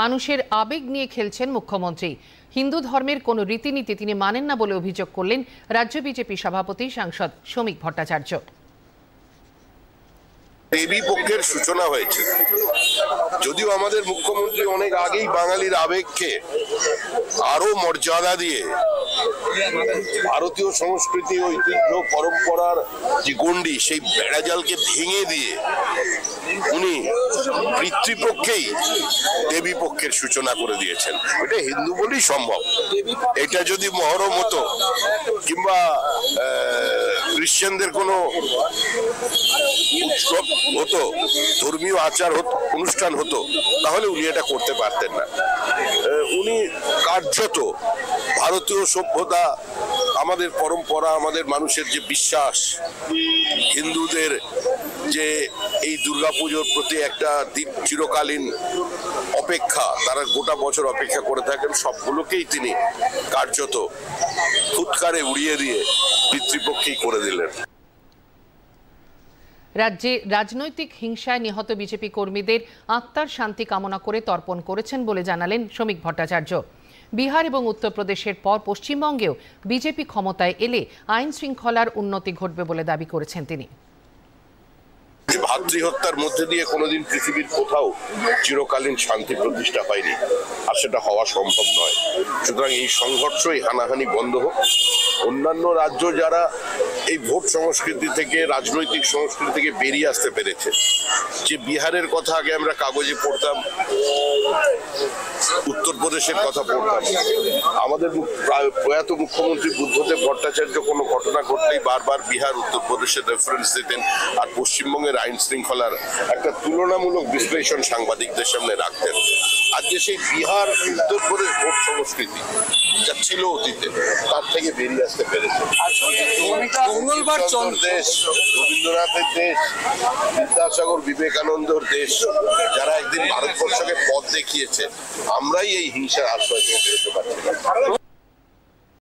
মানুষের আবেগ নিয়ে খেলছেন মুখ্যমন্ত্রী। হিন্দু ধর্মের কোনো রীতিনীতি তিনি মানেন না বলে অভিযোগ করলেন রাজ্য বিজেপি সভাপতি সাংসদ শ্রমিক ভট্টাচার্য। দেবী পক্ষের সূচনা হয়েছে, যদিও আমাদের মুখ্যমন্ত্রী অনেক আগেই বাঙালির আবেগকে আরো মর্যাদা দিয়ে ভারতীয় সংস্কৃতি, ঐতিহ্য, পরম্পরার যে গণ্ডি সেই বেড়াজালকে ভেঙে দিয়ে উনি পিতৃপক্ষেই দেবী পক্ষের সূচনা করে দিয়েছেন। এটা হিন্দু বলেই সম্ভব। এটা যদি মহরম হতো কিংবা খ্রিস্টানদের কোনো উৎসব হতো, ধর্মীয় আচার অনুষ্ঠান হতো, তাহলে উনি এটা করতে পারতেন না। উনি কার্যত ভারতীয় সভ্যতা, আমাদের পরম্পরা, আমাদের মানুষের যে বিশ্বাস, হিন্দুদের যে এই দুর্গাপুজোর প্রতি একটা চিরকালীন অপেক্ষা, তারা গোটা বছর অপেক্ষা করে থাকেন, সবগুলোকেই তিনি কার্যত ফুৎকারে উড়িয়ে দিয়ে পিতৃপক্ষেই করে দিলেন। রাজ্যে রাজনৈতিক হিংসায় নিহত বিজেপি কর্মীদের আত্মার শান্তি কামনা করে তর্পণ করেছেন বলে জানালেন শ্রমিক ভট্টাচার্য। বিহার এবং উত্তরপ্রদেশের পর পশ্চিমবঙ্গেও বিজেপি ক্ষমতায় এলে আইন শৃঙ্খলার উন্নতি ঘটবে বলে দাবি করেছেন তিনি। ভাতৃহত্যার মধ্যে দিয়ে কোনোদিন পৃথিবীর কোথাও চিরকালীন শান্তি প্রতিষ্ঠা পায়নি, আর সেটা হওয়া সম্ভব নয়। সুতরাং এই সংঘর্ষ, এই হানাহানি বন্ধ হোক। অন্যান্য রাজ্য যারা এই ভোট সংস্কৃতি থেকে, রাজনৈতিক সংস্কৃতি থেকে বেরিয়ে আসতে পেরেছে, যে বিহারের কথা আগে আমরা কাগজে পড়তাম, উত্তরপ্রদেশের কথা পড়তাম, আমাদের প্রয়াত মুখ্যমন্ত্রী বুদ্ধদেব ভট্টাচার্য কোনো ঘটনা ঘটলেই বারবার বিহার, উত্তরপ্রদেশের রেফারেন্স দিতেন, আর পশ্চিমবঙ্গের আইন শৃঙ্খলার একটা তুলনামূলক বিশ্লেষণ সাংবাদিকদের সামনে রাখতেন। আজকে সেই বিহার, উত্তরপ্রদেশ ভোট সংস্কৃতি যা ছিল অতীতে, তার থেকে বেরিয়ে আসতে পেরেছে। দেশ, রবীন্দ্রনাথের দেশ, বিদ্যাসাগর, বিবেকানন্দর দেশ, যারা একদিন ভারতবর্ষকে পথ দেখিয়েছে, আমরাই এই হিংসার আশ্রয় থেকে বেরোতে পারছি না।